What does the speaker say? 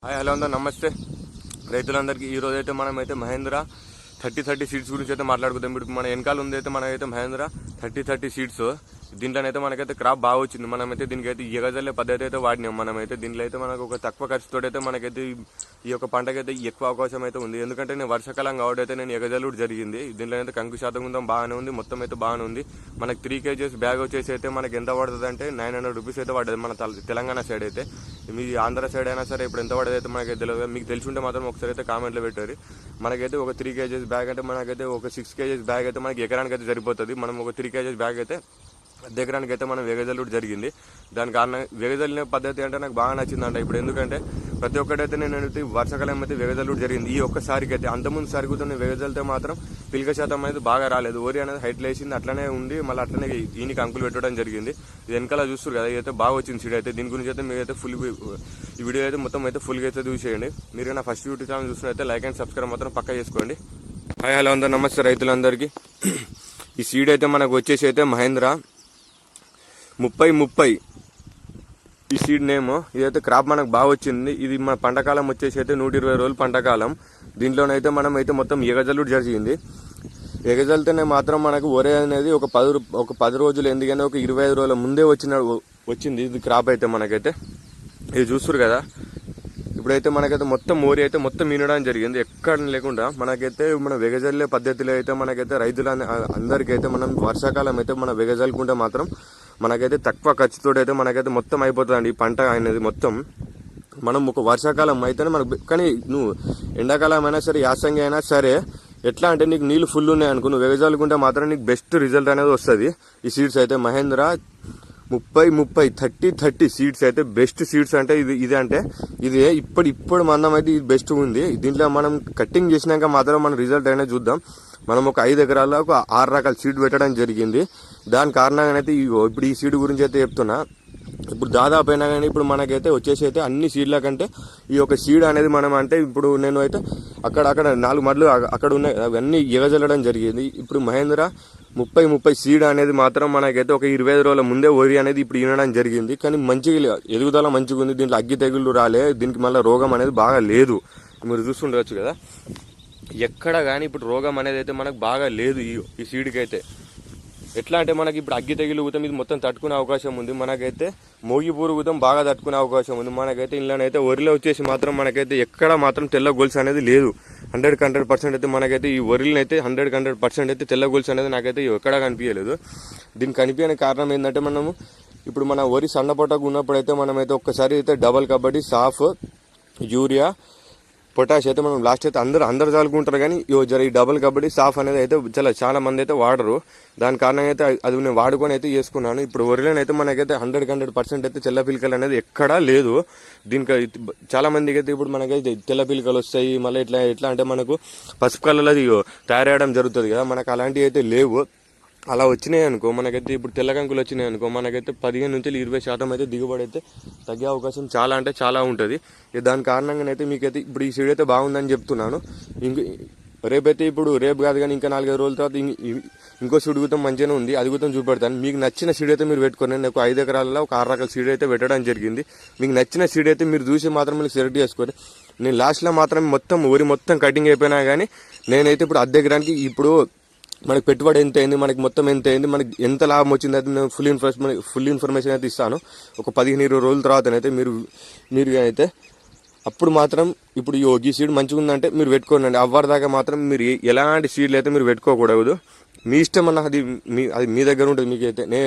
Hi hello అందరూ నమస్తే రైతులందరికీ ఈరోజు అయితే మనమైతే మహేంద్ర 30 సీడ్స్ గురించి అయితే మాట్లాడుకుందాం. ఇప్పుడు మన వెనకాల ఉంది అయితే మనమైతే మహేంద్ర 30 సీడ్స్. దీంట్లోనైతే మనకైతే క్రాప్ బాగా వచ్చింది. మనమైతే దీనికైతే ఎగజల్లే పద్ధతి అయితే వాడినాం. మనమైతే దీంట్లో అయితే మనకు ఒక తక్కువ ఖర్చుతో అయితే మనకైతే ఈ యొక్క పంటకైతే ఎక్కువ అవకాశం అయితే ఉంది. ఎందుకంటే నేను వర్షాకాలం కాబట్టి అయితే నేను ఎగజల్లుడు జరిగింది. దీంట్లో అయితే కంకు శాతం ఉందాం బాగానే ఉంది, మొత్తం అయితే బాగానే ఉంది. మనకి 3 kgs బ్యాగ్ వచ్చేసి అయితే మనకి ఎంత పడుతుంది అంటే 900 రూపీస్ అయితే పడుతుంది మన తెలంగాణ సైడ్ అయితే. మీ ఆంధ్ర సైడ్ అయినా సరే ఇప్పుడు ఎంత పడేది అయితే మనకి తెలియదు. మీకు తెలిసి ఉంటే మాత్రం ఒకసారి అయితే కామెంట్లో పెట్టారు. మనకైతే ఒక 3 kgs బ్యాగ్ అంటే మనకైతే ఒక 6 kgs బ్యాగ్ అయితే మనకి ఎకరానికి అయితే సరిపోతుంది. మనం ఒక 3 kgs బ్యాగ్ అయితే ఎకరానికి అయితే మనం వెగజల్లుడు జరిగింది. దాని కారణం వెగజల్లిన పద్ధతి అంటే నాకు బాగా నచ్చిందంట. ఇప్పుడు ఎందుకంటే ప్రతి ఒక్కటైతే నేను వర్షాకాలం అయితే వెగజల్లుడు జరిగింది. ఈ ఒక్కసారికి అయితే అంతకుముందు సరిగ్గా నేను వెగజల్లితే మాత్రం పిల్క శాతం అయితే బాగా రాలేదు. ఓరి అనేది హైట్ లేచింది, అట్లనే ఉంది. మళ్ళీ అట్లనే ఈయనకి అంకులు పెట్టడం జరిగింది. ఇది వెనకాల చూస్తారు కదా, ఇదైతే బాగా వచ్చింది సీడ్ అయితే. దీని గురించి అయితే మీరైతే ఫుల్ ఈ వీడియో అయితే మొత్తం అయితే ఫుల్గా అయితే చూసేయండి. మీరు నా ఫస్ట్ యూట్యూబ్ ఛానల్ చూసినైతే లైక్ అండ్ సబ్స్క్రైబ్ మాత్రం పక్కా చేసుకోండి. హాయ్ హలో అందరూ నమస్తే రైతులందరికీ. ఈ సీడ్ అయితే మనకు వచ్చేసి అయితే మహేంద్ర 30 ఈ సీడ్ నేమ్. ఇదైతే క్రాప్ మనకు బాగా వచ్చింది. ఇది మన పంటకాలం వచ్చేసి అయితే 120 రోజులు పంటకాలం. దీంట్లోనైతే మనం అయితే మొత్తం ఎగజల్లుడు జరిగింది. ఎగజల్తేనే మాత్రం మనకు ఒరే అనేది ఒక 10 రోజులు ఎందుకని ఒక 25 రోజుల ముందే వచ్చింది ఇది క్రాప్ అయితే మనకైతే. ఇది చూస్తారు కదా, ఇప్పుడైతే మనకైతే మొత్తం మోరి అయితే మొత్తం ఈనడం జరిగింది ఎక్కడ లేకుండా. మనకైతే మన వెగజల్లే పద్ధతిలో అయితే మనకైతే రైతుల అందరికైతే మనం వర్షాకాలం అయితే మన వెగజల్లుకుంటే మాత్రం మనకైతే తక్కువ ఖర్చుతో అయితే మనకైతే మొత్తం అయిపోతుందండి ఈ పంట అనేది మొత్తం. మనం ఒక వర్షాకాలం అయితేనే మనకు, కానీ నువ్వు ఎండాకాలం అయినా సరే యాసంగి అయినా సరే ఎట్లా అంటే నీకు నీళ్ళు ఫుల్ ఉన్నాయి అనుకో, నువ్వు వెగజల్లుకుంటే మాత్రం నీకు బెస్ట్ రిజల్ట్ అనేది వస్తుంది. ఈ సీడ్స్ అయితే మహేంద్ర 30 సీడ్స్ అయితే బెస్ట్ సీడ్స్ అంటే ఇది అంటే ఇది ఇప్పుడు మందం అయితే ఇది బెస్ట్ ఉంది. దీంట్లో మనం కట్టింగ్ చేసినాక మాత్రం మన రిజల్ట్ అనేది చూద్దాం. మనం ఒక 5 ఎకరాల్లో ఒక 6 రకాల సీడ్ పెట్టడం జరిగింది. దాని కారణంగానైతే ఇప్పుడు ఈ సీడ్ గురించి అయితే చెప్తున్నా. ఇప్పుడు దాదాపు అయినా కానీ ఇప్పుడు మనకైతే వచ్చేసి అయితే అన్ని సీడ్ల కంటే ఈ యొక్క సీడ్ అనేది మనం అంటే ఇప్పుడు నేను అయితే అక్కడ 4 మడ్లు అక్కడ ఉన్నాయి అవన్నీ ఎగజల్లడం జరిగింది. ఇప్పుడు మహేంద్ర 30 సీడ్ అనేది మాత్రం మనకైతే ఒక 25 రోజుల ముందే వరి అనేది ఇప్పుడు ఈనడం జరిగింది. కానీ మంచిగా ఎదుగుదల మంచిగా ఉంది. దీంట్లో అగ్గి తెగుళ్ళు రాలే, దీనికి మళ్ళీ రోగం అనేది బాగా లేదు. మీరు చూస్తుండవచ్చు కదా, ఎక్కడ కానీ ఇప్పుడు రోగం అనేది అయితే మనకు బాగా లేదు ఈ సీడ్కి అయితే. ఎట్లా అంటే మనకి ఇప్పుడు అగ్గి తెగులు ఊతం ఇది మొత్తం తట్టుకునే అవకాశం ఉంది. మనకైతే మోగి పురుగుతం బాగా తట్టుకునే అవకాశం ఉంది. మనకైతే ఇంట్లోనైతే వరిలో వచ్చేసి మాత్రం మనకైతే ఎక్కడ మాత్రం తెల్ల గొలుసు అనేది లేదు. 100% అయితే మనకైతే ఈ వరిలో అయితే 100% అయితే తెల్ల గొలుసు అనేది నాకైతే ఎక్కడా కనిపించలేదు. దీనికి కనిపించని కారణం ఏంటంటే మనము ఇప్పుడు మన వరి సన్నపొట్టకు ఉన్నప్పుడు అయితే మనమైతే ఒక్కసారి అయితే డబల్ కబడ్డీ, సాఫ్, యూరియా, పొటాష్ అయితే మనం లాస్ట్ అయితే అందరు చల్లుకుంటారు. కానీ ఈ డబుల్ కబడ్డీ, సాఫ్ అనేది అయితే చాలా మంది అయితే వాడరు. దాని కారణంగా అయితే అది నేను వాడుకొని అయితే చేసుకున్నాను. ఇప్పుడు వరిలోనైతే మనకైతే 100% అయితే తెల్ల పిలకలు అనేది ఎక్కడా లేదు. దీనికి చాలా మందికి అయితే ఇప్పుడు మనకైతే తెల్ల పిలకలు వస్తాయి. మళ్ళీ ఎట్లా అంటే మనకు పసుపు కలర్లో తయారయ్యడం జరుగుతుంది కదా, మనకు అలాంటివి అయితే లేవు. అలా వచ్చినాయి అనుకో మనకైతే ఇప్పుడు తెల్ల కంకులు వచ్చినాయి అనుకో మనకైతే 15 నుంచి 20% అయితే దిగుబడి అయితే తగ్గే అవకాశం చాలా అంటే చాలా ఉంటుంది. దాని కారణంగానైతే మీకైతే ఇప్పుడు ఈ సీడ్ అయితే బాగుందని చెప్తున్నాను. రేపైతే ఇప్పుడు రేపు కాదు కానీ ఇంకా 4-5 రోజుల తర్వాత ఇంకో సీడ్ గుతం మంచిగానే ఉంది, అది గుతం చూపెడతాను. మీకు నచ్చిన సీడ్ అయితే మీరు పెట్టుకోండి. నాకు 5 ఎకరాలలో ఒక 6 రకాల సీడ్ అయితే పెట్టడం జరిగింది. మీకు నచ్చిన సీడ్ అయితే మీరు చూసి మాత్రం మీరు సెలెక్ట్ చేసుకోండి. నేను లాస్ట్లో మాత్రం ఊరి మొత్తం కటింగ్ అయిపోయినా కానీ నేనైతే ఇప్పుడు అద్దె ఎకరానికి ఇప్పుడు మనకి పెట్టుబడి ఎంత అయింది, మనకి మొత్తం ఎంత అయింది, మనకి ఎంత లాభం వచ్చింది అయితే నేను ఫుల్ ఇన్ఫర్మేషన్ అయితే ఇస్తాను. ఒక 15-20 రోజుల తర్వాతనైతే మీరు అయితే అప్పుడు మాత్రం ఇప్పుడు ఈ సీడ్ మంచిగా ఉందంటే మీరు పెట్టుకోండి. అవ్వదాకా మాత్రం మీరు ఎలాంటి సీడ్లు అయితే మీరు పెట్టుకోకూడదు. మీ ఇష్టం అన్న అది మీ దగ్గర ఉంటుంది. మీకైతే